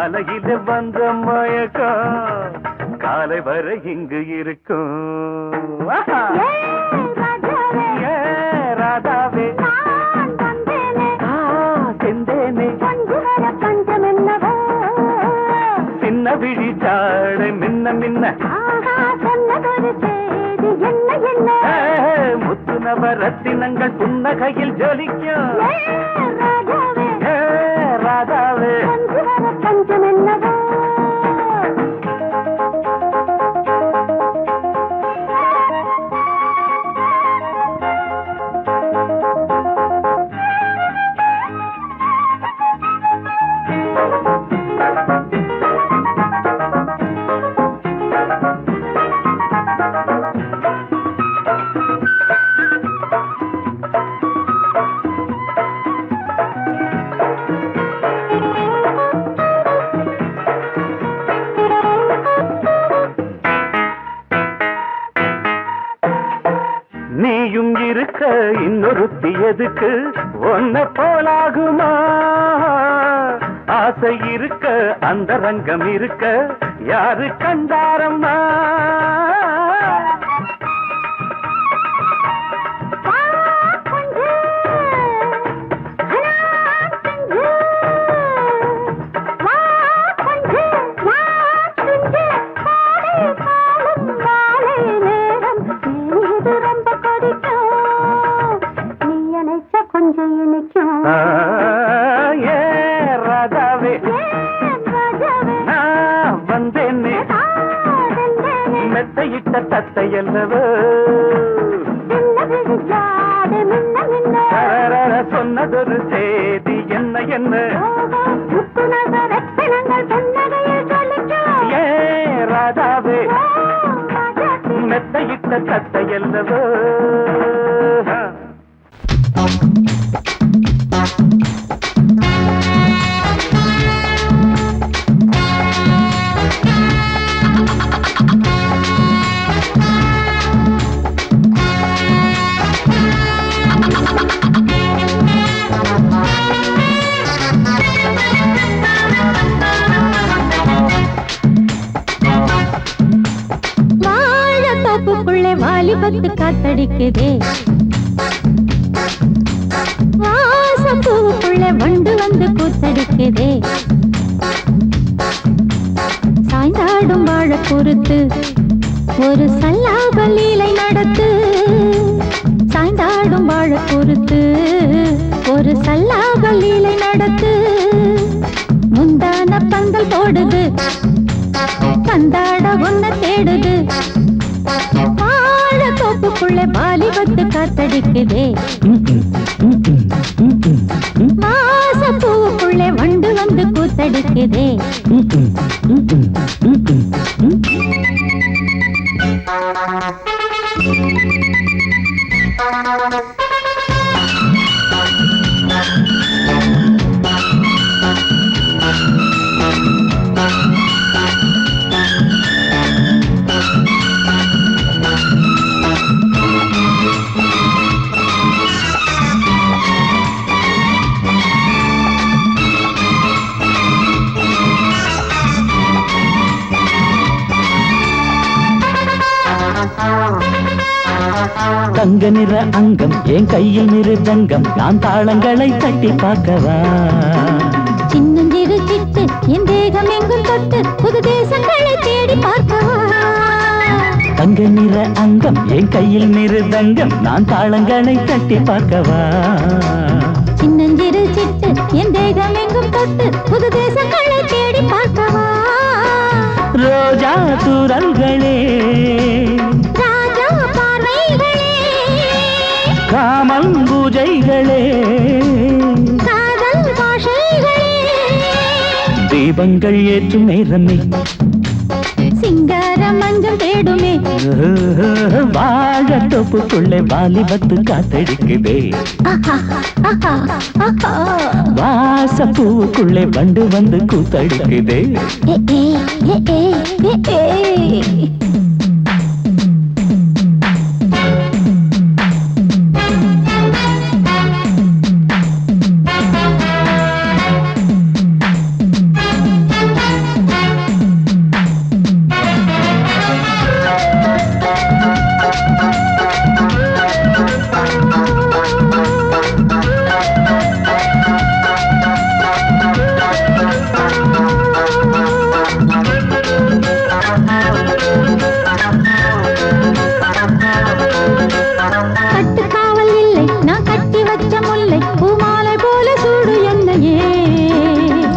காலையில வந்த மயக்கம் காலை வரை இங்கு இருக்கும். ராதாவே செந்தேனே சின்ன விழி சாடை மின்ன மின்ன முத்து நவரத்தினங்கள் புன்னகையில் ஜொலிக்கும். ராதாவே பஞ்சம் என்னவோ நீயும் இருக்க இன்னொருத்தி எதுக்கு ஒன்ன போலாகுமா? ஆசை இருக்க அந்த ரங்கம் இருக்க யாரு கண்டாரம்மா? ராதாவே நான் வந்தேனே மெத்தையிட்ட தத்தை அல்லவோ சொன்னதொரு செய்தி என்ன என்ன ராதாவே மெத்தையிட்ட தத்தை அல்லவோ. வாலிபத்து காத்தடிக்குதே வாசப்பூவுக்குள்ள வண்டு வந்து கூத்தடிக்குதே சாய்ந்தாடும் வாழ பொறுத்து ஒரு சல்லாப லீலை நடத்து சாய்ந்தாடும் வாழ பொறுத்து ஒரு சல்லாப லீலை நடத்து முந்தான பந்தல் போடுது பந்தாட ஒன்ன தேடுது தோப்புக்குள்ளே வாலிபத்து காத்தடிக்குதே வாசப்பூவுக்குள்ளே வண்டு வந்து கூத்தடிக்குதே. தங்க நிற அங்கம் என் கையில் மிருதங்கம் நான் தாளங்களை தட்டி பார்க்கவா? சின்னஞ்சிறு சிட்டு என் தேகம் எங்கும் தொட்டு புது தேசங்களை தேடி பார்க்கவா? தங்க நிற அங்கம் என் கையில் மிருதங்கம் நான் தாளங்களை தட்டி பார்க்கவா? சின்னஞ்சிறு சிட்டு என் தேகம் எங்கும் தொட்டு புது தேசங்களை தேடி பார்க்கவா? ரோஜா தூரல்களே ராஜா பார்வைகளே காமல் பூஜைகளே காதல் பாஷைகளே தீபங்கள் ஏற்றும் நேரமே சிங்கார மஞ்சள் தேடுமே வாழ தொப்புக்குள்ளே வாலிபத்து காத்தடிக்குதே வாசப்பூவுக்குள்ளே வண்டு வந்து கூத்தடிக்குதே.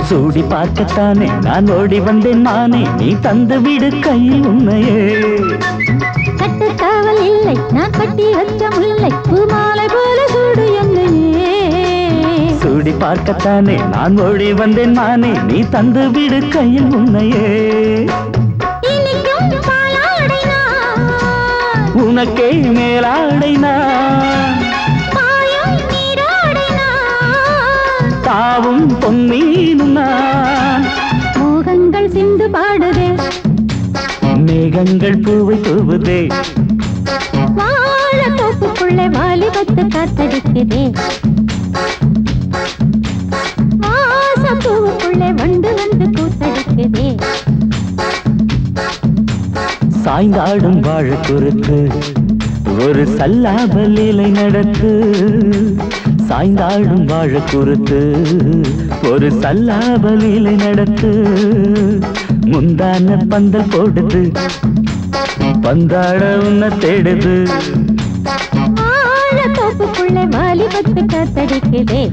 சூடி பார்க்கத்தானே நான் ஓடி வந்தேன் நானே, நீ தந்து விடு கையில் உண்மையே. கட்டுக்காவல் இல்லை, நான் கட்டி வச்ச முல்லை, பூமாலை போல சூடு என்னையே. சூடி பார்க்கத்தானே நான் ஓடி வந்தேன் நானே, நீ தந்து விடு கையில் உண்மையே. இனிக்கும் பாலாடை நான், உனக்கே மேலாடை நான், பாயும் நீராடை நான், தாவும் பொன்மீனும் நான். மோகங்கள் சிந்து பாடுதே, மேகங்கள் பூவை தூவுதே, வாழ தோப்புக்குள்ளே வாலிபத்து காத்தடிக்குதே, வாசப்பூவுக்குள்ளே வண்டு வந்து கூத்தடிக்குதே. சாய்ந்தாடும் வாழ குறுக்கு ஒரு சல்லாப லீலை நடத்து. சாய்ந்தாடும் வாழ குறுக்கு ஒரு சல்லாப லீலை நடத்து. முந்தான பந்தல் போடுது, பந்தாட உன்னை தேடுது. வாழ தோப்புக்குள்ளே வாலிபத்து காத்தடிக்குதே.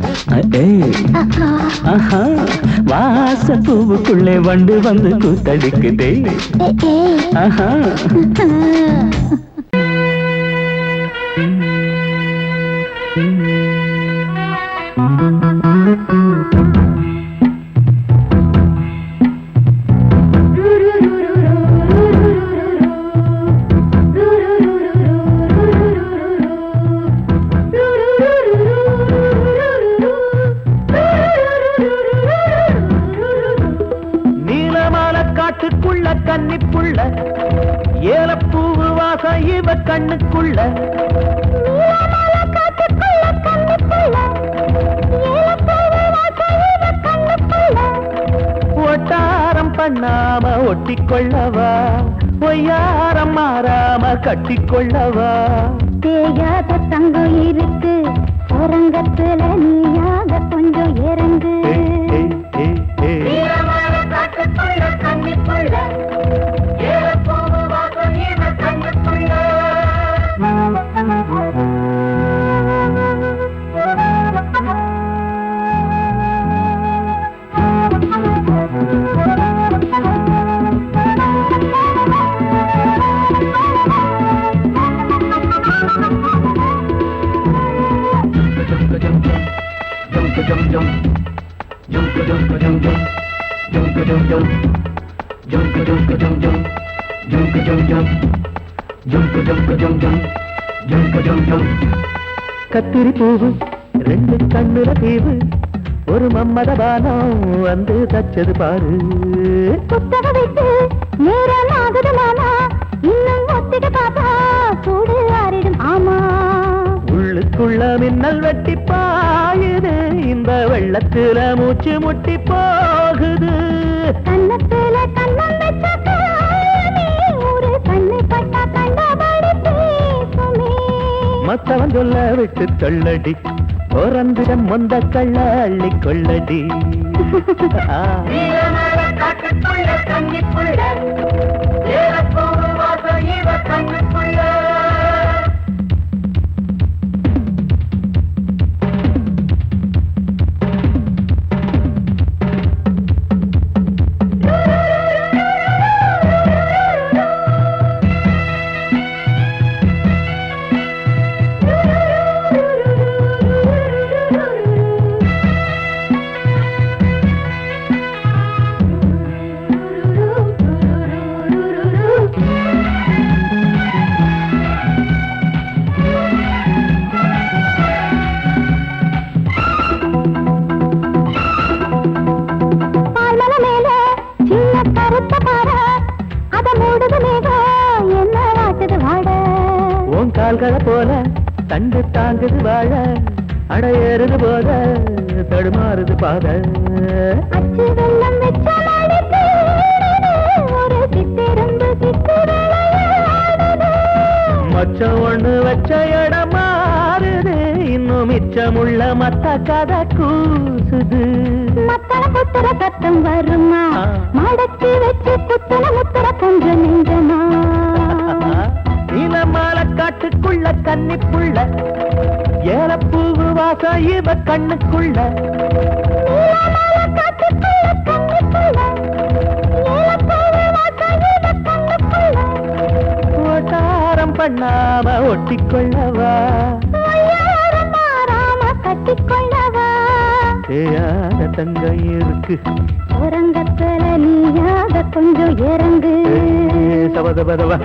ஆஹா, வாச பூவுக்குள்ளே வண்டு வந்து கூத்தடிக்குதே. ஆஹா. காட்டுக்குள்ள கன்னிப்புள்ள ஏலப்பூவு வாசம் இவ கண்ணுக்குள்ள. ஒட்டாரம் பண்ணாம ஒட்டிக்கொள்ளவா, பொய்யாரம் மாறாம கட்டிக்கொள்ளவா. தேயாத தங்கம் இருக்கு உறங்கத்துல, நீயாக கொஞ்சம் இறங்கு. கத்திரி பூவு ரெண்டு கண்ணுல தீவு, ஒரு மம்மதபானம் வந்து தச்சது பாரு. புத்தக வைத்து நேரம் ஆகுது மாமா, இன்னும் ஒத்திக பாப்பா சூடு ஆறிடும். ஆமா, உள்ளுக்குள்ள மின்னல் வெட்டி பாயுது, இந்த வெள்ளத்துல மூச்சு முட்டி போகுது. கண்ணத்துல கண்ணம் வச்ச ஒரு கண்ணு பட்டா கண்டபடி பேசுமே. மத்தவன் சொல்ல விட்டு தள்ளடி, ஓரந்திடம் மொந்த கள்ள அள்ளி கொள்ளடி. கால்களை போல தண்டு தாங்குது வாழ, அடையேறுது போத தடுமாறுது பாத. அச்சு வெள்ளம் வெச்ச மடிக்கு ஒரு சித்திரம்பு சித்திரளையாடுது. மச்சம் ஒண்ணு வச்ச இடம் மாறுது, இன்னும் மிச்சமுள்ள மத்த கதை கூசுது. மத்தன புத்திர சத்தம் வருமா, மடக்கி வச்சு புத்தன முத்திர கொஞ்சம் நெஞ்சமா. நீலமால காட்டுக்குள்ள கன்னிப்புள்ள ஏலப்பூவு வாசம் இவ கண்ணுக்குள்ள. நீலமால காட்டு ஓட்டாரம் பண்ணாம ஒட்டிக்கொள்ளவா கட்டிக்கொள்ளவா தேயாத தங்கம் இருக்கு உறங்கத்துல நீயாக கொஞ்சம் இறங்கு சபதபதவா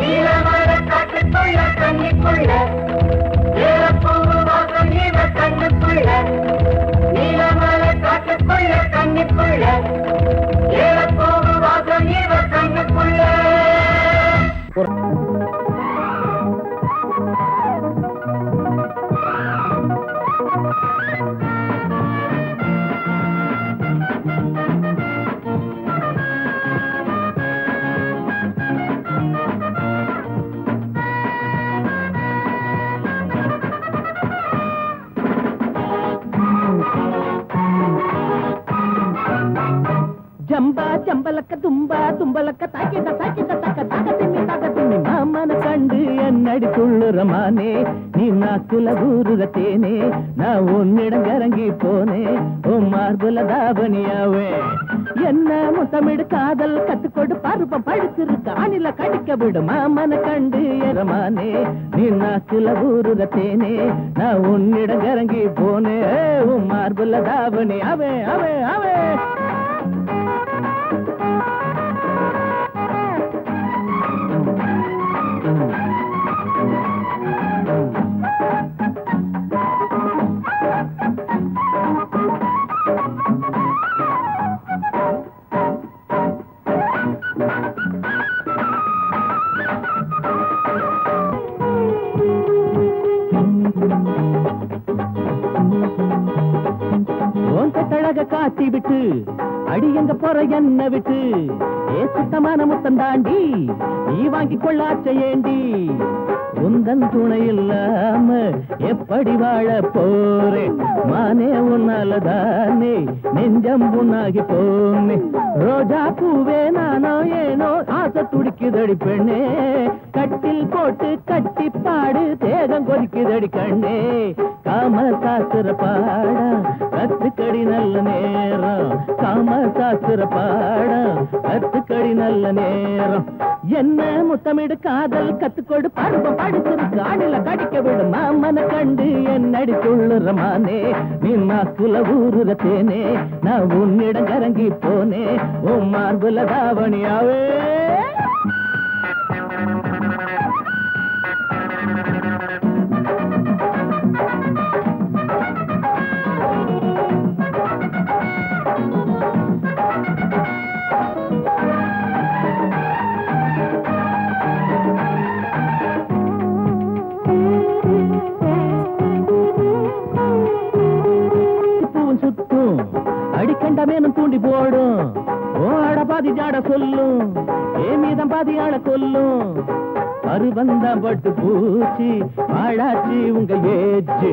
ஜம்பா ஜம்பலக்க தும்பா தும்பலக்க தாக்கிட்ட தாக்கிட்ட தாக்க தாக்க திம்மி மாமன கண்டு என்னடி துள்ளுறமானே நீ நாக்குல ஊருக தேனே நான் உன்னிடம் இறங்கி போனே உன் மார்புல தாவணியாவே என்ன முத்தமிடு காதல் கத்துக்கொடு பருப்பம் படுத்திருக்க அணில கடிக்க விடு மாமன கண்டு எரமானே நீ நாக்குல ஊருக தேனே நான் உன்னிடம் இறங்கி போனே உன் மார்புல தாவணி அவே அவே அவே கட்டழக காட்டி விட்டு அடி எங்க போற என்ன விட்டு ஏ சுத்தமான முத்தம் தாண்டி நீ வாங்கி கொள்ளாச்ச ஏண்டி உந்தன் துணை இல்லாம எப்படி வாழ போறேன் மானே உன்னாலதானே நெஞ்சம் புண்ணாகி போனே ரோஜா பூவே நானோ ஏனோ ஆசை துடிக்குதடி பெண்ணே கட்டில் போட்டு கட்டி பாடு தேகம் கொதிக்குதடி கண்ணே காம சாஸ்திர பாடா கத்துக்கடி நல்ல நேரம் காம சாஸ்திர பாடா கத்துக்கடி நல்ல நேரம் என்ன முத்தமிடு காதல் கத்துக்கொடு பருவம் படுத்திருக்கு அணில கடிக்க விடு மாமன கண்டு என்னடி துள்ளுறமானே நீ நாக்குல ஊருற தேனே நான் உன்னிடம் இறங்கி போனே உன் மார்புல தாவணியாவே அடிக்கண்டமேனும் தூண்டி போடும் ஓட பாதி ஜாட சொல்லும் ஏ மீதம் பாதி ஆள கொல்லும் பருவந்தம் பட்டு பூச்சி ஆளாச்சி உங்க ஏச்சு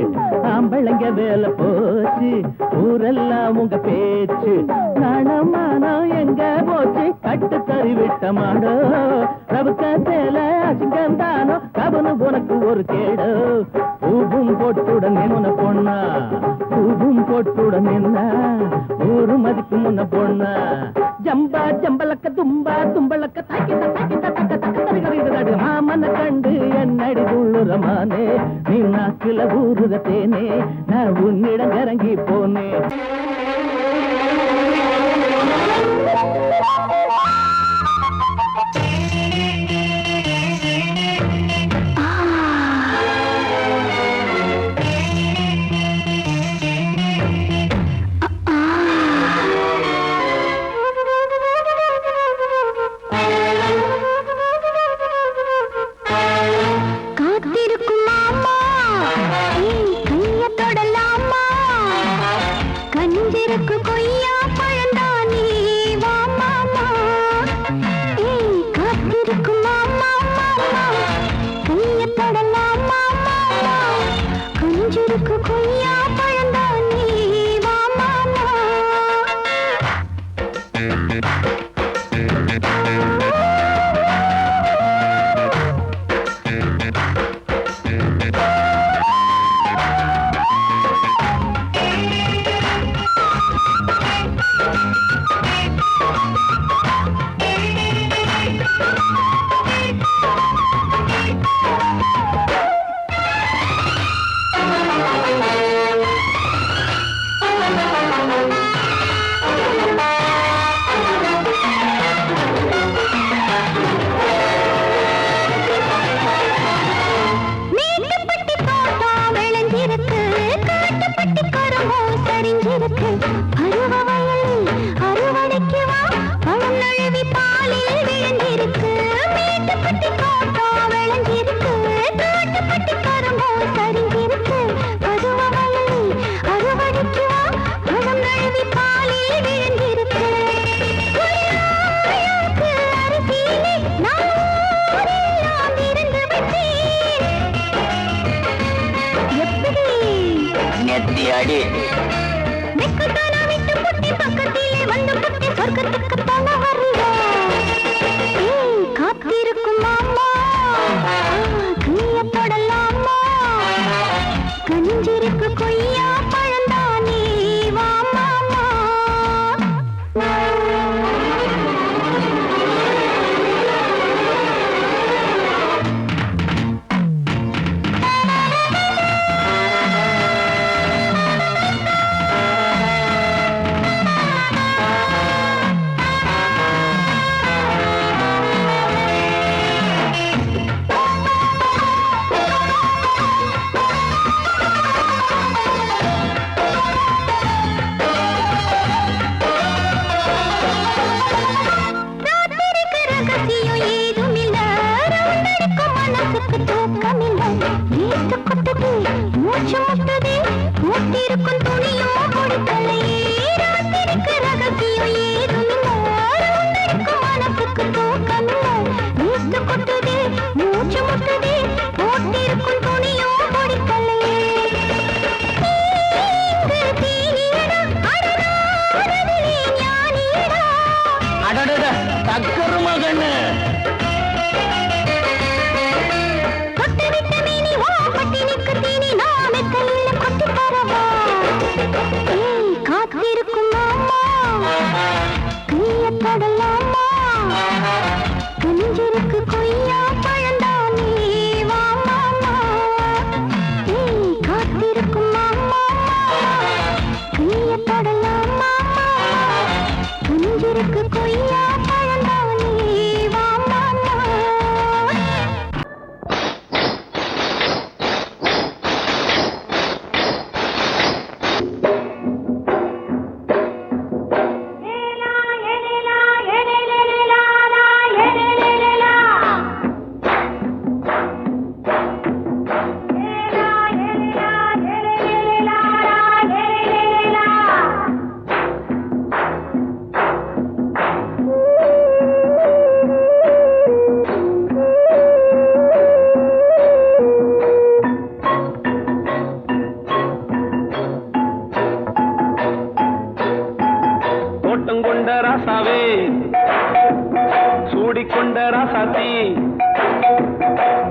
ஆம்பளைங்க வேலை போச்சு ஊரெல்லாம் உங்க பேச்சு நாணமானம் எங்க போச்சு கட்டு தறி விட்ட மாடோ ரவுக்க சேல அசிங்கம் தானோ கவனு உனக்கு ஒரு கேடு பூவும் போட்டுடன் முன்ன பொண்ணா பூவும் போட்டுடன் என்ன ஊரு மதிக்கு முன்ன பொண்ணா ஜம்பா ஜம்பலக்க தும்பா தும்பலக்க தாக்கிட்ட தாக்கிட்ட தக்க தக்க தருகிறது மாமன கண்டு என்னடி துள்ளுறமானே நீ நாக்குல ஊருக தேனே நான் உன்னிடம் இறங்கி போனே கஞ்சிருக்கு அடி வெக்கத்தானா விட்டு புட்டி பக்கத்திலே வந்து புட்டி சொர்க்கத்துக்கு தான வருவா காத்திருக்கும் மாமா கைய தொடலாமா கஞ்சிருக்கு கொய்யா பழந்தானே வா மாமா தக்கரு மகன்னு காத்திருக்கும் மாமா கைய தொடலாமா கஞ்சிருக்கு கொய்யா பழந்தானே வா மாமா காத்திருக்கும் மாமா கைய தொடலாமா கஞ்சிருக்கு கொய்யா பழந்தானே வா மாமா கொண்ட ராசாவே சூடிக்கொண்ட ராசாத்தி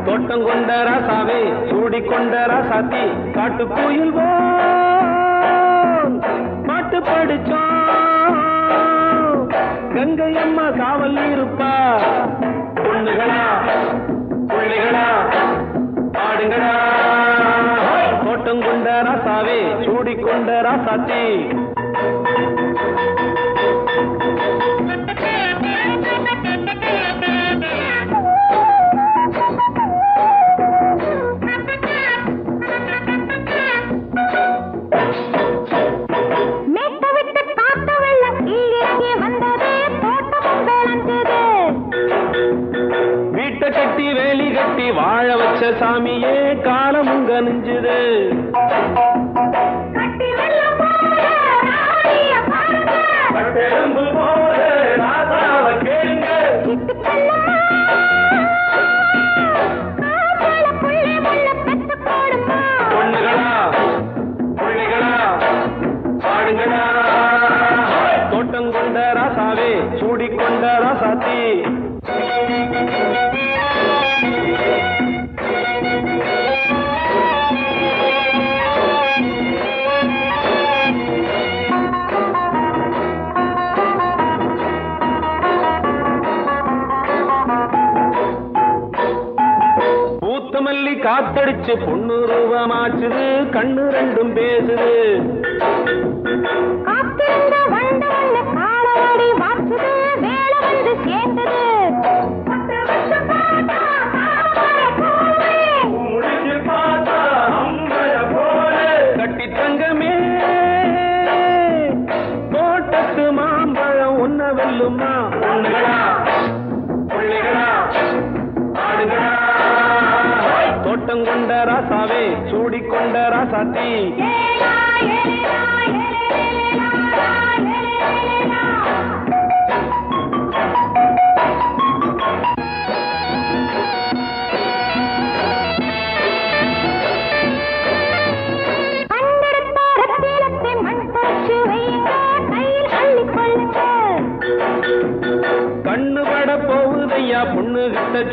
தோட்டம் கொண்ட ராசாவே சூடிக்கொண்ட ராசாத்தி காட்டு கோயில் பாட்டு படிச்சோம் கங்கை அம்மா காவல் இருப்பா பொண்ணுகளா பிள்ளைகளா ஆடுங்களா தோட்டம் கொண்ட ராசாவே சூடிக்கொண்ட ராசாத்தி கட்டி வேலி கட்டி வாழ வச்ச சாமியே காலமும் கனிஞ்சுது பொண்ணுகளா பிள்ளைகளா ஆடுங்களா தோட்டம் கொண்ட ராசாவே சூடிக்கொண்ட ராசாத்தி பூத்தமல்லி காத்தடிச்சு பொண்ணு ரூபமாச்சுது கண்ணு ரெண்டும் பேசுது கட்டி தங்கமே தோட்டத்து மாம்பழம் ஒன்ன வெல்லுமா பொண்ணுகளா பிள்ளைகளா ஆடுகளா தோட்டம் கொண்ட ராசாவே சூடிக்கொண்ட ராசாத்தி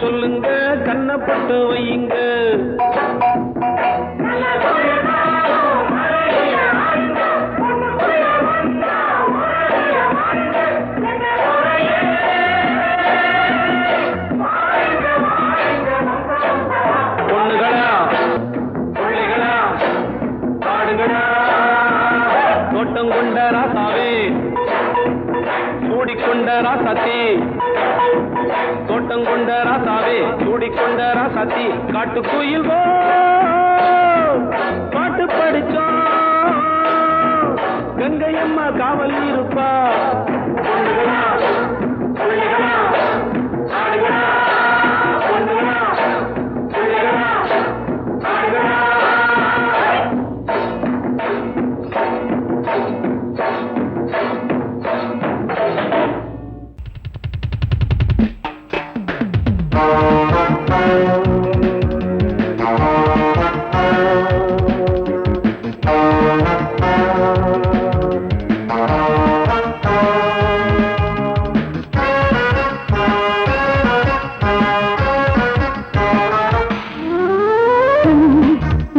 சொல்லுங்க கண்ணப்பட்டு வையுங்க பொண்ணுகளா பிள்ளைகளா பாடுங்களா தோட்டம் கொண்ட ராசாவே சூடிக்கொண்ட ராசாத்தி தோட்டம் கொண்ட ராசாவே சூடிக்கொண்ட ராசாத்தி காட்டுக்குயில் பாட்டு படிச்சோம் கங்கையம்மா காவல் இருப்பா பொண்ணுகளா பிள்ளைகளா ஆடுகளா பொண்ணுகளா பிள்ளைகளா ஆடுகளா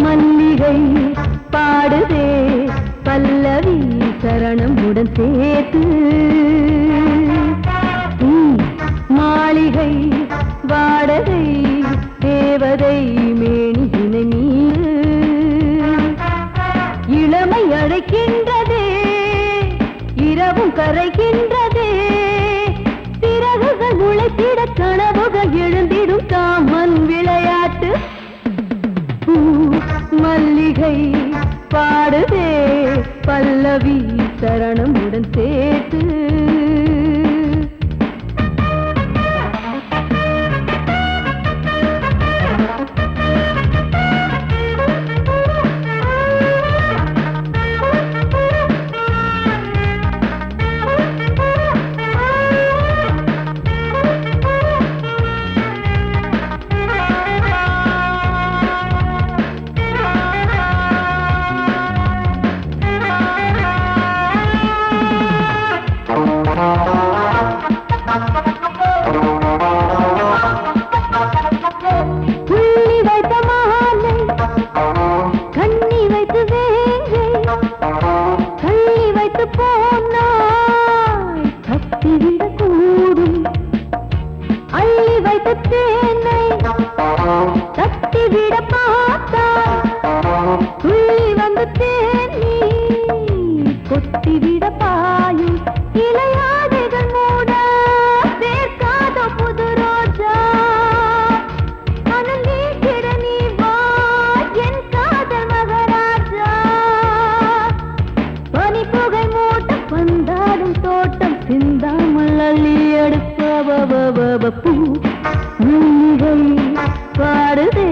மல்லிகை பாடுதே பல்லவி சரணமுடன் சேர்த்து மாளிகை வாடகை தேவதை மேனியினை மீது இளமை அழைக்கின்றதே இரவும் கரைகின்றதே சிறகுகள் முளைத்திட கனவுகள் எழுந்திடும் காமன் விளையாட்டு மல்லிகை பாடுதே பல்லவி சரணமுடன் சேர்த்து பாடுதே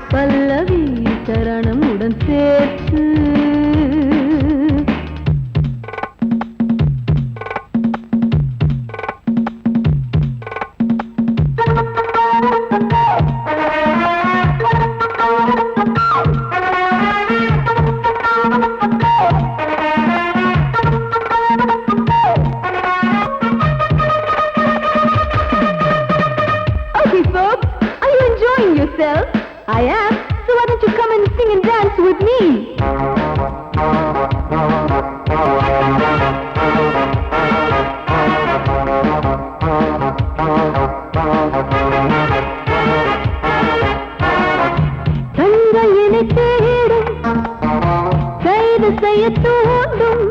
பல்லவி சரணமுடன் சேர்த்து I am, so why don't you come and sing and dance with me? தங்கையினை தேடும் கைது செய்ய தூண்டும்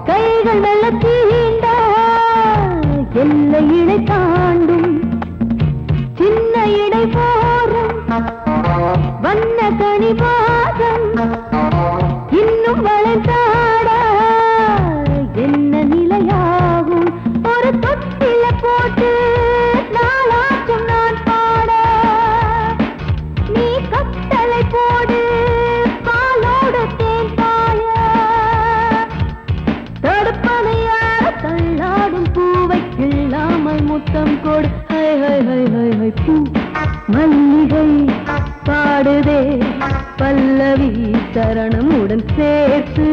கைகள் நல்ல தீண்டா எல்லை இடை தாண்டும் சின்ன இடை போரும் வண்ண கனிவாதம் இன்னும் வளைந்தாட என்ன நிலையாகும் ஒரு தொட்டில போட்டு நாளாச்சும் நான் பாட நீ கட்டளை போடு பாலோடு தேன் பாய தடுப்பனையார தள்ளாடும் பூவை இல்லாமல் முத்தம் கொடு high high high high high பூ மல்லிகை பாடுதே பல்லவி சரணமுடன் சேர்த்து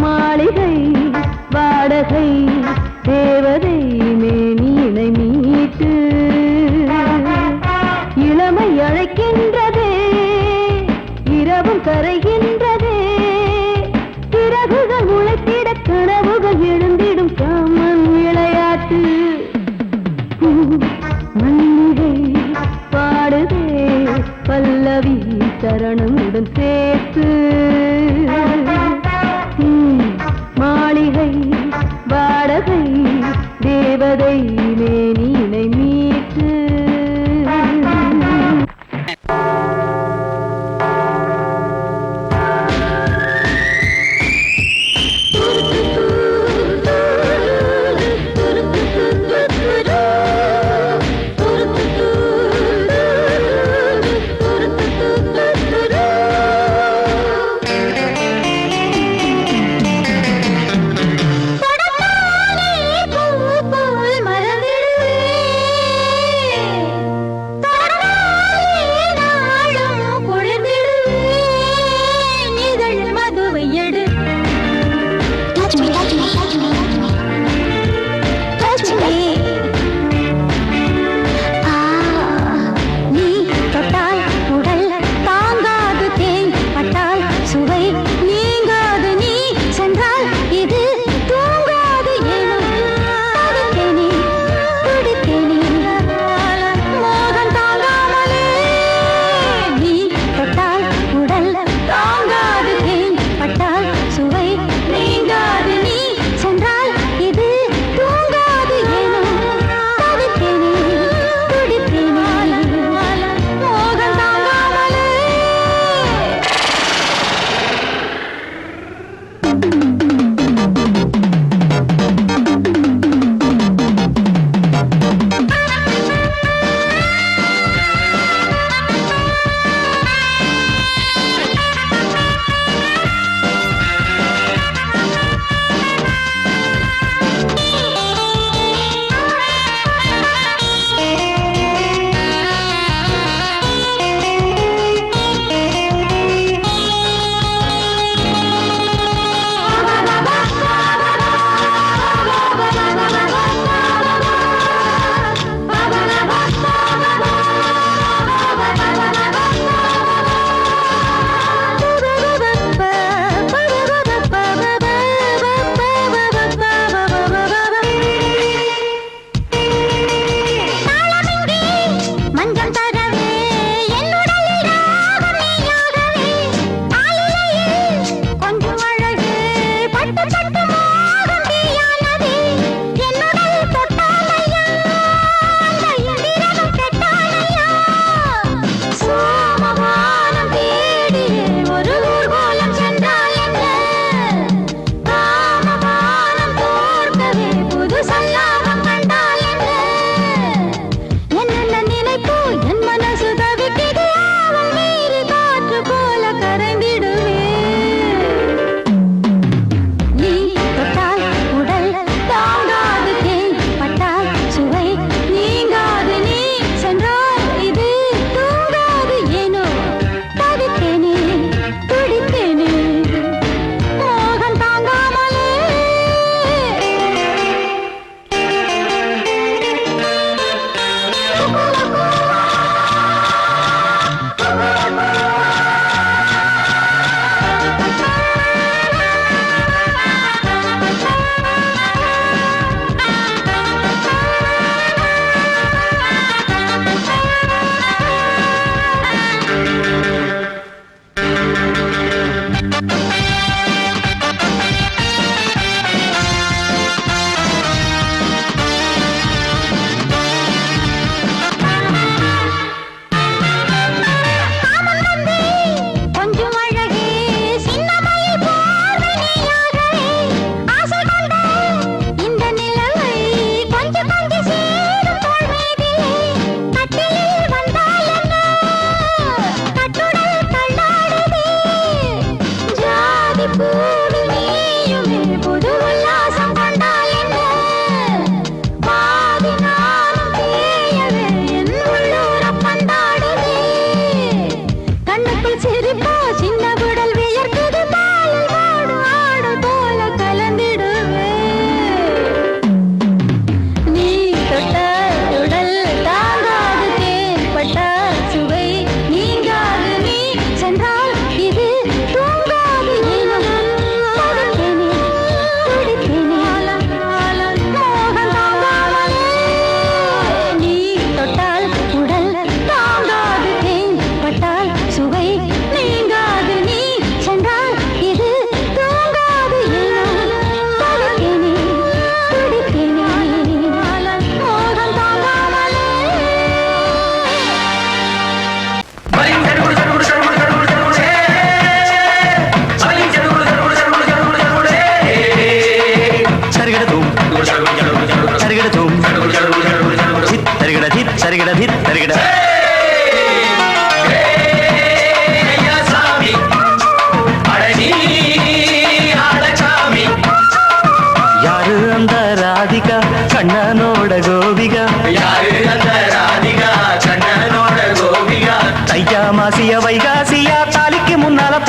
மாளிகை வாடகை தேவதை மேல் காலம் கரைகின்றதே சிறகுகள் முளைத்திட கனவுகள் எழுந்திடும் காமன் விளையாட்டு மல்லிகை பாடுதே பல்லவி சரணமுடன் சேர்த்து மாளிகை வாடகை தேவதை மேனினை மீட்டு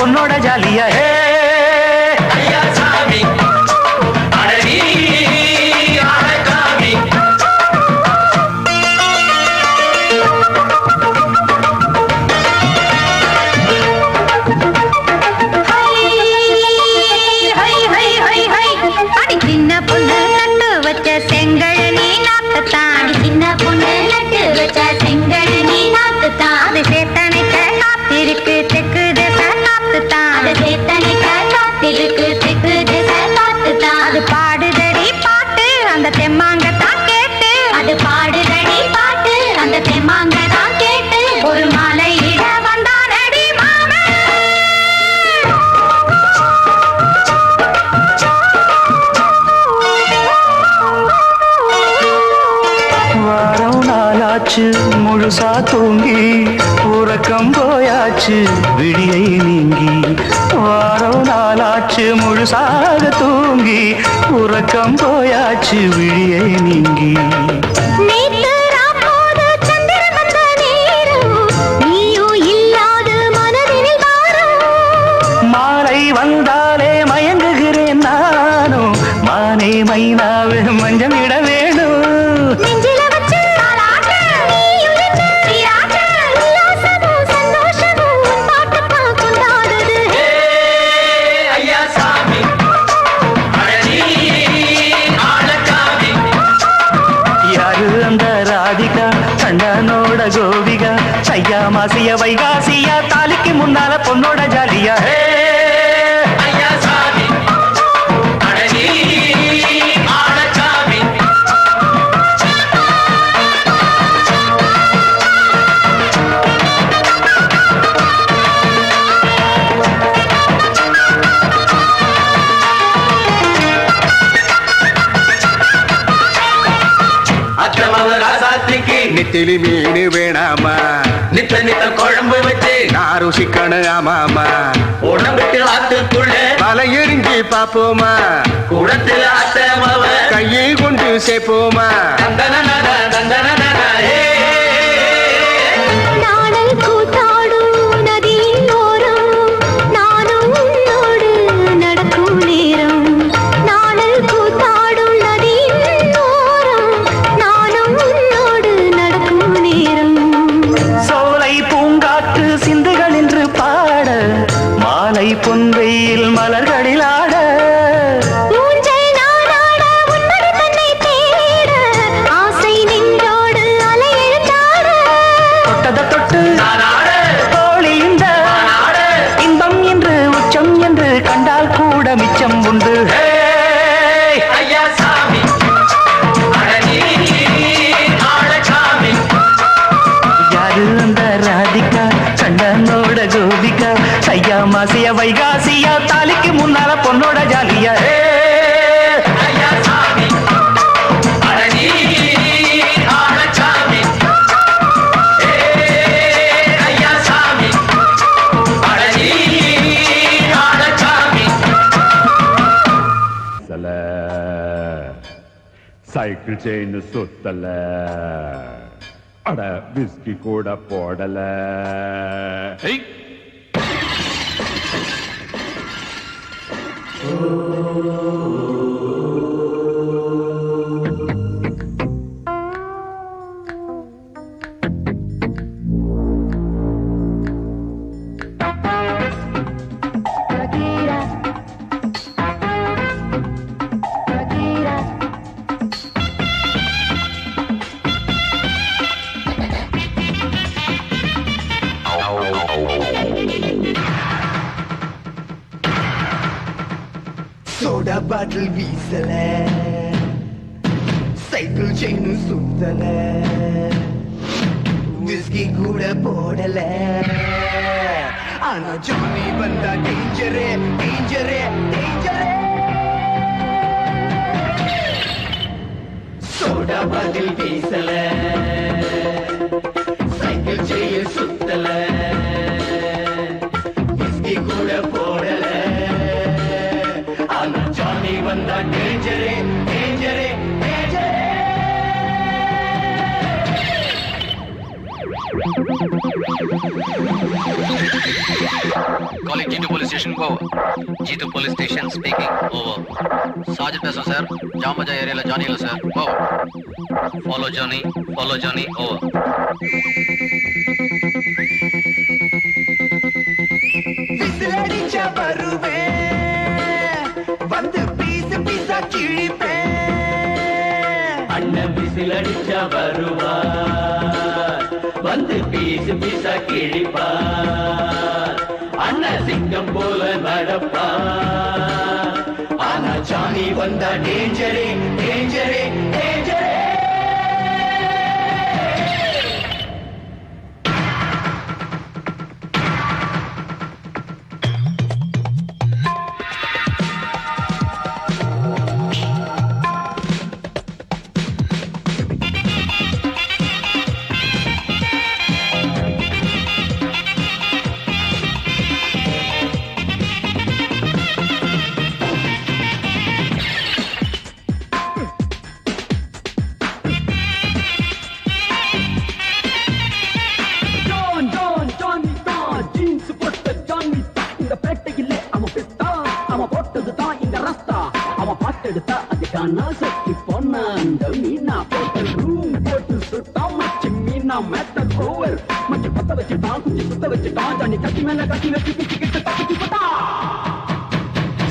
பொண்ணோட ஜாலியா ஹே ஐயா சாமி அடவி ஆழக்காமி சின்ன பொண்ணு நட்டு வச்ச செங்கல் நீ நாத்துத்தான் சின்ன பொண்ணு நட்டு வச்ச செங்கல் நீ நாத்துத்தான் அது சேத்தனைக்க காத்திருக்கு தெற்கு திசை காத்துத்தான் அது சேத்தனைக்க காத்திருக்கு தெற்கு திசை காத்துத்தான் அது பாடுதடி பாட்டு அந்த தெம்மாங்கத்தான் கேட்டு அது பாடுதடி பாட்டு அந்த தெம்மாங்கத்தான் கேட்டு ஒரு மாலை இட வந்தானடி மாமே வாரம் நாளாச்சு முழுசா தூங்கி உறக்கம் போயாச்சு விடியை நீங்கி வாரம் நாளாச்சு முழுசாக தூங்கி உறக்கம் போயாச்சு விடியை நீங்கி நேத்து ராப்போது சந்திரன் வந்த நேரம் நீயும் இல்லாத மனதினில் வாரம் மாலை வந்தாலே மயங்குகிறேன் நானும் மானே மைனாவே மஞ்சம் இட வேணும் நெஞ்சில வச்சு தாலாட்டு நீயும் நின்று நீராட்டு உல்லாசமும் சந்தோஷமும் உன் பாட்டுத்தான் கொண்டாடுது ஐயா சாமி அடவி ஆழக்காமி யாரு அந்த ராதிகா கண்டனோட கோபிகா ஐயா மாசிய வைகாசியா தாலிக்கு முன்னால பொண்ணோட ஜாலியா ஹே ஐயா சாமி அடவி ஆழக்காமி அத்தமவ ராசாத்திக்கு நெத்திலி மீன் வேணாமா நித்த நித்த குழம்பு வச்சு நான் ருசிக்கணும் ஆமாமா உடம்புக்கு ஆத்துக்குள்ள பல எரிஞ்சு பாப்போமா குடத்துல அத்தமவ கையை கொண்டு சேர்ப்போமா தந்தன தந்தன நாடல் கூத்தாடும் நதியின் ஓரம் நானும் உன்னோடு நடக்கும் நேரம் நாடல் கூத்தாடும் நதியின் ஓரம் நானும் உன்னோடு நடக்கும் நேரம் சோலை பூங்காற்று சிந்துகள் என்று பாட மாலை பொன்வெயில் மலர்களில் ஆட ஊஞ்சல் நாடாட உன்மடி தன்னை தேட ஆசை நின்றோடு அலை எழுந்தாட தொட்டத தொட்டு தோழி இந்த இன்பம் என்று உச்சம் என்று கண்டால் கூட மிச்சம் உண்டு ஹே ஐயா சாமி அடவி ஆழக்காமி யாரு அந்த ராதிகா கண்டனோட கோபிகா ஐயா மாசிய வைகாசியா தாலிக்கு முன்னால பொண்ணோட ஜாலியா ஹே ஐயா சாமி அடவி ஆழக்காமி ஐயா சாமி அடவி ஆழக்காமி சைக்கிள் செயின் சுத்தல அட விஸ்கி கூட போடல சோடா பாட்டில் வீசல சைக்கிள் செயின் சுத்தல விஸ்கி கூட போடல ஆனா ஜானி வந்தா டேஞ்சரே டேஞ்சரே டேஞ்சரே சோடா பாட்டில் வீசல சைக்கிள் செயின் சுத்தல விஸ்கி கூட போடல ஆனா ஜானி வந்தா டேஞ்சரே டேஞ்சரே டேஞ்சரே calling G2 police station. Over. G2 police station speaking. Over. Sergeant Peso sir. Jamaja area la Johnny sir. Over. Follow Johnny. Follow Johnny. Over. விசிலடிச்ச வருவேன் வந்து பீஸ் பீஸா கிழிப்பேன் அண்ணன் விசிலடிச்ச வருவார் வந்து பீசு பீசா கிழிப்பார் அண்ணன் சிங்கம் போல நடப்பார் ஆனா ஜானி வந்தா டேஞ்சரே டேஞ்சரே டேஞ்சரே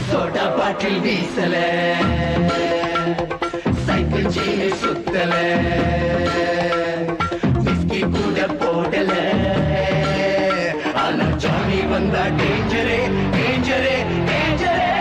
சோடா பாட்டில் வீசல சைக்கிள் செயின் சுத்தல விஸ்கி கூட போடல ஆனா ஜானி வந்தா டேஞ்சரே டேஞ்சரே டேஞ்சரே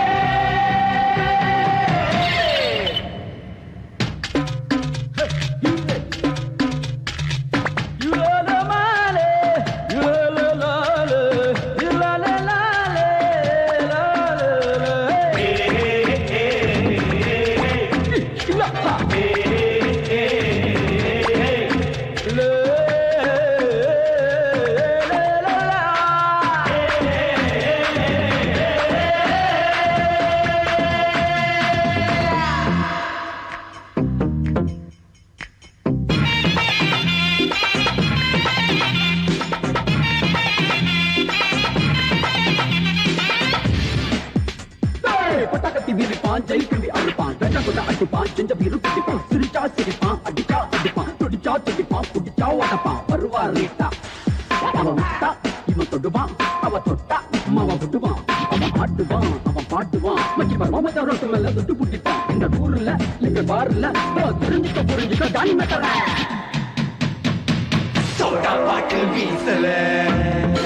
சோடா பாட்டில் வீசல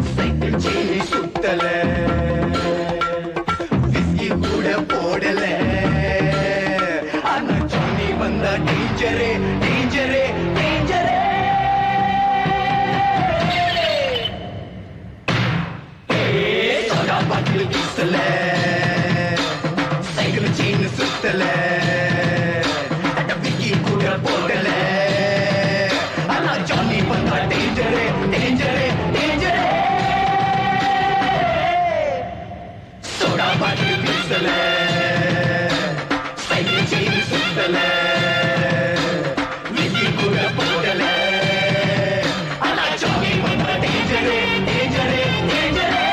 சைக்கிள் செயின் சுத்தல விஸ்கி கூட போடல ஆனா ஜானி வந்தா டேஞ்சரே டேஞ்சரே டேஞ்சரே சோடா பாட்டில் வீசல சைக்கிள் செயின் சுத்தல விஸ்கி கூட போடல ஆனா ஜானி வந்தா டேஞ்சரே டேஞ்சரே டேஞ்சரே சோடா பாட்டில் வீசல சைக்கிள் செயின் சுத்தல விஸ்கி கூட போடல ஆனா ஜானி வந்தா டேஞ்சரே டேஞ்சரே டேஞ்சரே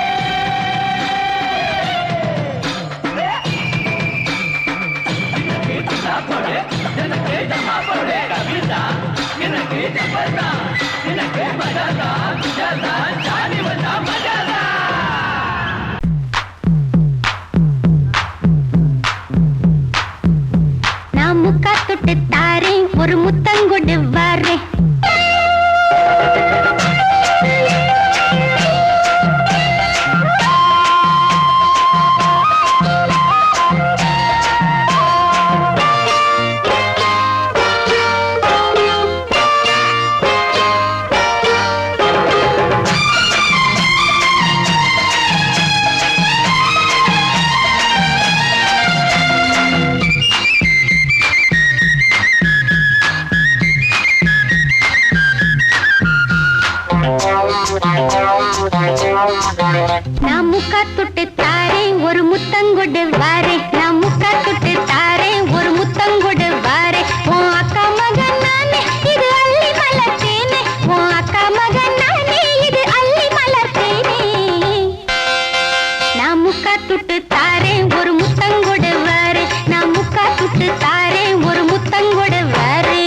நான் முக்கா தொட்டு தாரேன் ஒரு முத்தங்கொடு வாரேன் நான் முக்கா தொட்டு தாரேன் ஒரு முத்தங்கொடு வாரேன் நான் முக்கா தொட்டு தாரேன் ஒரு முத்தங்கொடு வாரேன் உன் அக்கா மகன் நானே இது அள்ளி மலர்த்தேனே உன் அக்கா மகன் நானே இது அள்ளி மலர்த்தேனே துட்டு தாரேன் ஒரு முத்தங்கொடு வாரு நான் முக்கா துட்டு தாரேன் ஒரு முத்தங்கொடு வாரு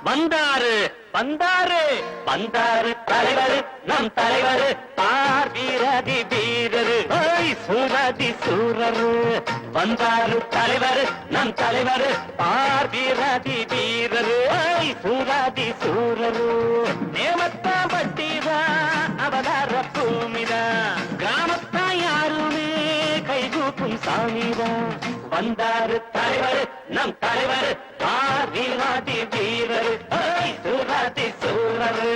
வந்தாரு வந்தாரு தலைவர் நம் தலைவர் பார்வீரதி வீரரு சூரதி சூரரு வந்தாரு தலைவர் நம் தலைவர் பார்வீரதி வீரரு சூரதி சூரரு நேமத்தா பட்டிதா அவதார பூமிதா கிராமத்தா யாருமே கைகூப்பும் சாமிதா வந்தாரு தலைவர் நம் தலைவர் பார்வீரதி வீரரு சூரதி சூரரு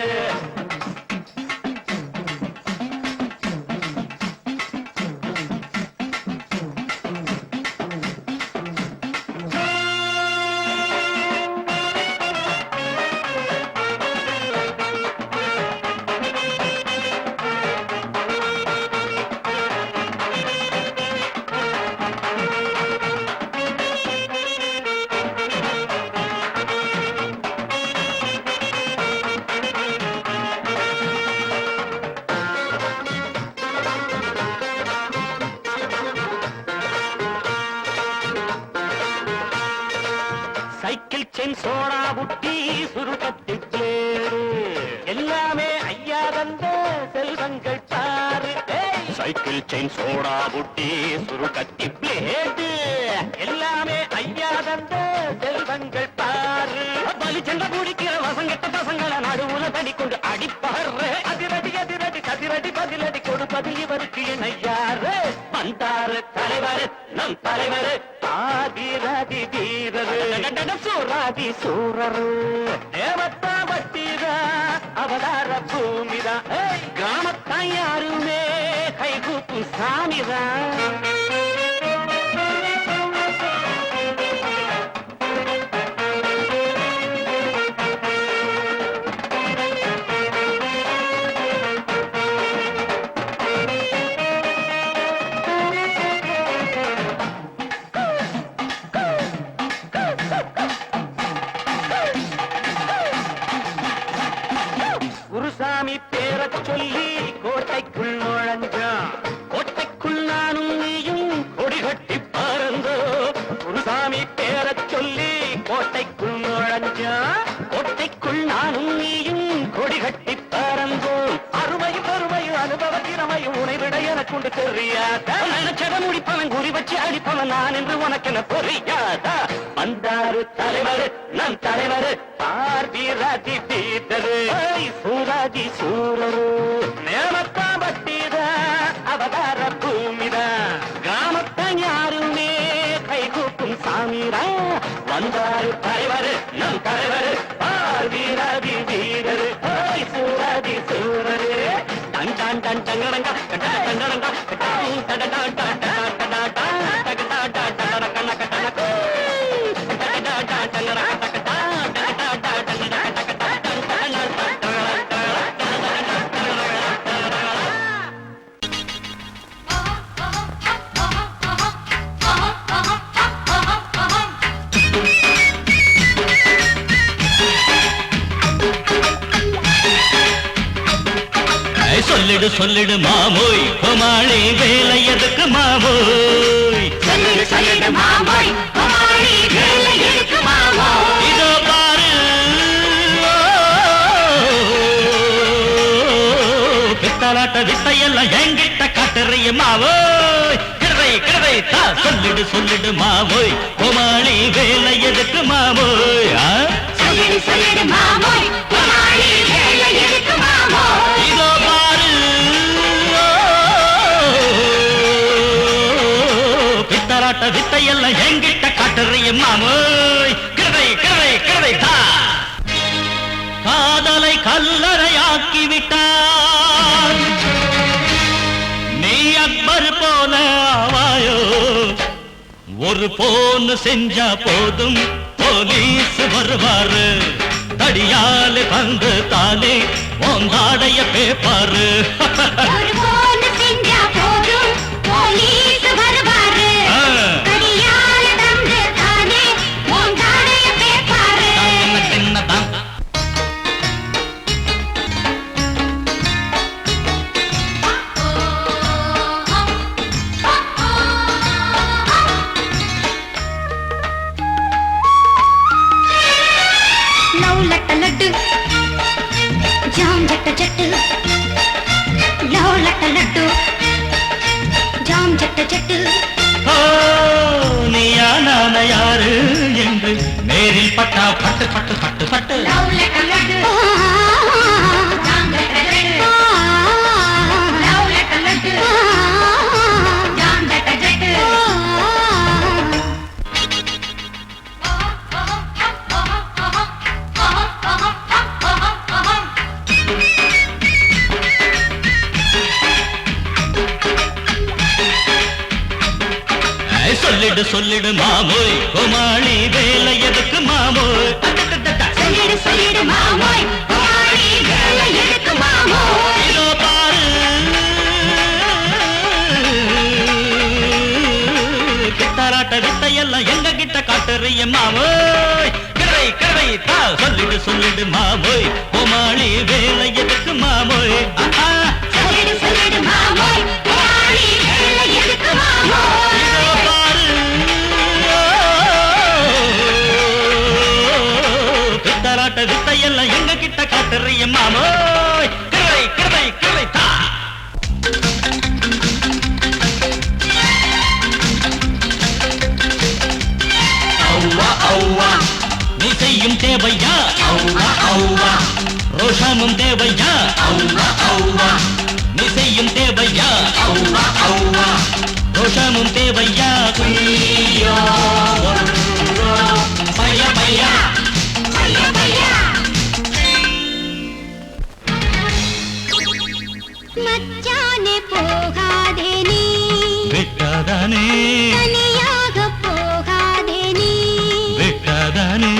சைக்கிள் செயின் சோடா புட்டி சுருக்கத்தி பிளேடு எல்லாமே ஐயா தந்த செல்வங்கள் பாரு சைக்கிள் செயின் சோடா புட்டி சுருக்கத்தி பிளேடு எல்லாமே ஐயா தந்த செல்வங்கள் பாரு பலி சண்டை குடிக்கிற வசங்கட்ட பசங்களை நடுவுல தடி கொண்டு அடிப்பாரு அதிரடி அதிரடி கதிரடி பதிலடி கொடுப்பதில் இவருக்கு என்ன யாரு வந்தாரு தலைவர் நம் தலைவர் ஆதிரதி வீரரு சூராதி சூரரு தேவத்தா பட்டிதா அவதார பூமிதா கிராம சாமிதான். குருசாமி பேரச் சொல்லி கோட்டைக்குள் நுழைஞ்சான். கோட்டைக்குள் நானும் நீயும் கொடி கட்டி பறந்தோ. குருசாமி பேரச் சொல்லி கோட்டைக்குள் நுழைஞ்சான். கோட்டைக்குள் நானும் நீயும் கொடி கட்டி பறந்தோம். அருமையும் பெருமையும் அனுபவ திறமையும் உனை விட எனக்குண்டு தெரியாதா? நினைச்சத முடிப்பவன் குறி வச்சு அடிப்பவன் நான் என்று உனக்கென புரியாதா? வந்தாரு தலைவர் நம் தலைவர் பார்வீராதி தீர்த்தரு சூராதி சூரரு நேமத்தான் பட்டித அவதார பூமிதா. கிராமத்தை யாருமே கைகூட்டும் சாமிரா. வந்தாரு தலைவர் நம் தலைவர் பார்வீராதி வீரரு சூராதி சூரரு டன் டன் டன் டங்கடங்கா டங்கடங்கா டடடா டடடா டடடா டகடா டடடா கண்ண சொல்லிடு சொல்லிடு மாமோய் கோமாளி வேலை எதுக்கு மாமோய்? சொல்லிடு சொல்லிடு மாமோய் கோமாளி வேலை எதுக்கு மாமோய்? இதோ பாரு பித்தலாட்ட வித்தையெல்லாம் என்கிட்ட காட்டுறிய மாவோய். கிழவை கிழவை தா சொல்லிடு சொல்லிடு மாமோய் கோமாளி வேலை எதுக்கு மாமோய்? சொல்லிடு சொல்லிடு மாமோய் கோமாளி வேலை எதுக்கு மாமோய்? இதோ பாரு பித்தலாட்ட வித்தையெல்லாம் என்கிட்ட காட்டுறிய மாமோய். கிழவை கிழவை கிழவை தா காதலை கல்லறையாக்கி விட்டார். நீ அக்பர் போல ஆவாயோ? ஒரு போன் செஞ்சா போதும் போலீஸ் வருவாரு. தடியாலே வந்து தானே உங்காடைய பேப்பாரு. ஒரு போன் செஞ்சா போதும் போலீஸ் வருவாரு. தடியால வந்து தானே உங்காடைய பேப்பாரு. சின்னதான் லவ் லட்ட லட்டு ஜாம் ஜட்ட ஜட்டு லவ் லட்ட லட்டு ஜாம் ஜட்ட ஜட்டு நீயா நான யாரு என்று நேரில் பட்டா பட்டு பட்டு பட்டு பட்டு. லவ் லட்ட லட்டு ஜாம் ஜட்ட ஜட்டு லவ் லட்ட லட்டு ஜாம் ஜட்ட ஜட்டு சொல்லிடு சொல்லிடு மாமோய் கோமாளி வேலை எதுக்கு மாமோய்? சொல்லிடு சொல்லிடு மாமோய் கோமாளி வேலை எதுக்கு மாமோய்? இதோ பாரு பித்தலாட்ட வித்தையெல்லாம் எங்க கிட்ட காட்டுறிய மாமோய். கிழவை கிழவை தா சொல்லிடு சொல்லிடு மாமோய் கோமாளி வேலை எதுக்கு மாமோய்? சொல்லிடு சொல்லிடு மாமோய் கோமாளி வேலை எதுக்கு மாமோய்? இதோ பாரு பித்தலாட்ட வித்தையெல்லாம் எங்க கிட்ட காட்டுறிய மாமோய். கிழவை கிழவை கிழவை தா நீ செய்யும் தேவையா? ரோஷமும் தேவையா? நீ செய்யும் தேவையா? ரோஷமும் தேவையா? பையா பையா பையா பையா மச்சானே போகாதே நீ விட்டாதானே தனியாக போகாதே நீ விட்டாதானே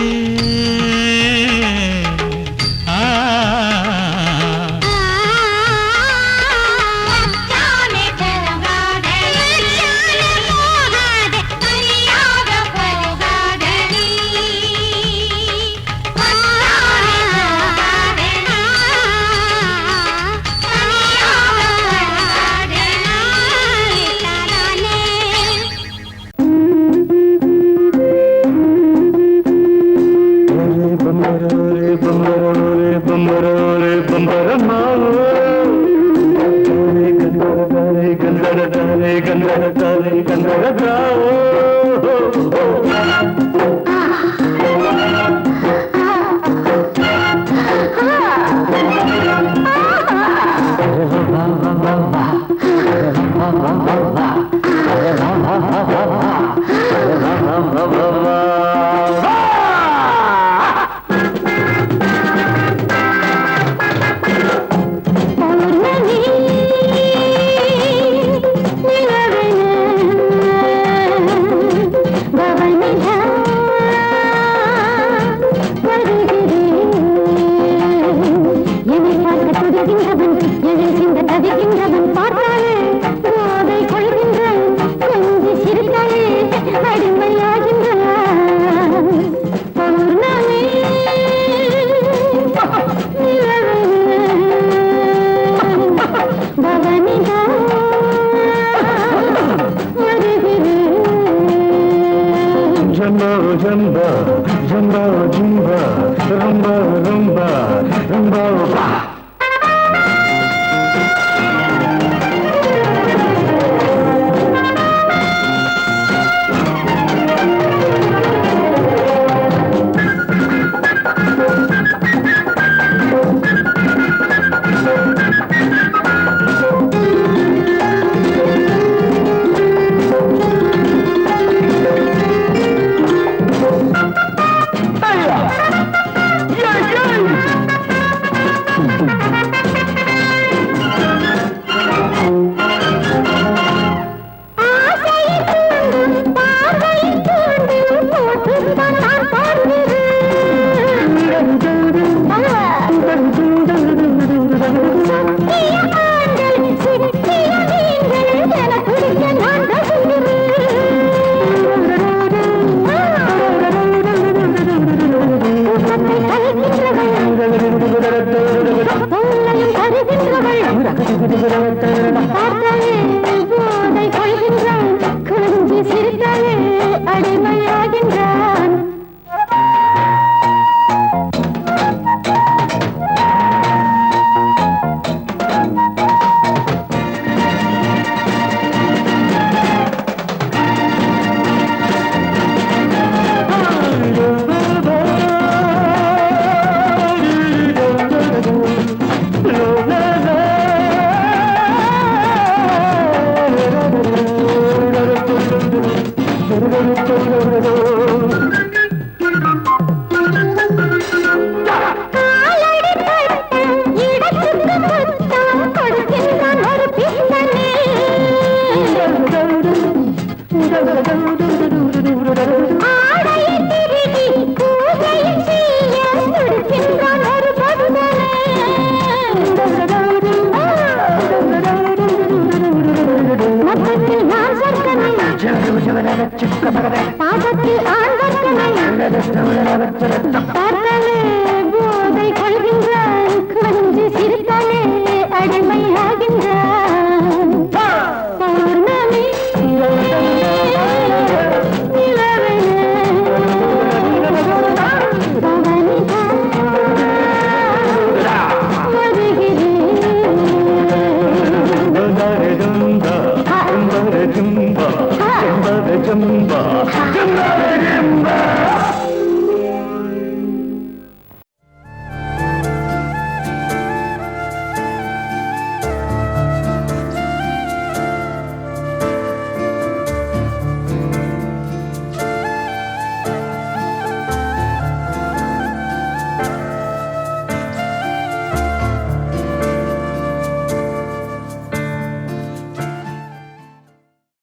மச்சானே போகாதே மச்சானே போகாதே தனியாக போகாதே நீ மச்சானே போகாதே பாதத்தில் ஆழ்வர்க்கனை பார்த்தாலே போதை கொள்கின்றான் கொஞ்சி சிரித்தாலே அடிமையாகின்றான்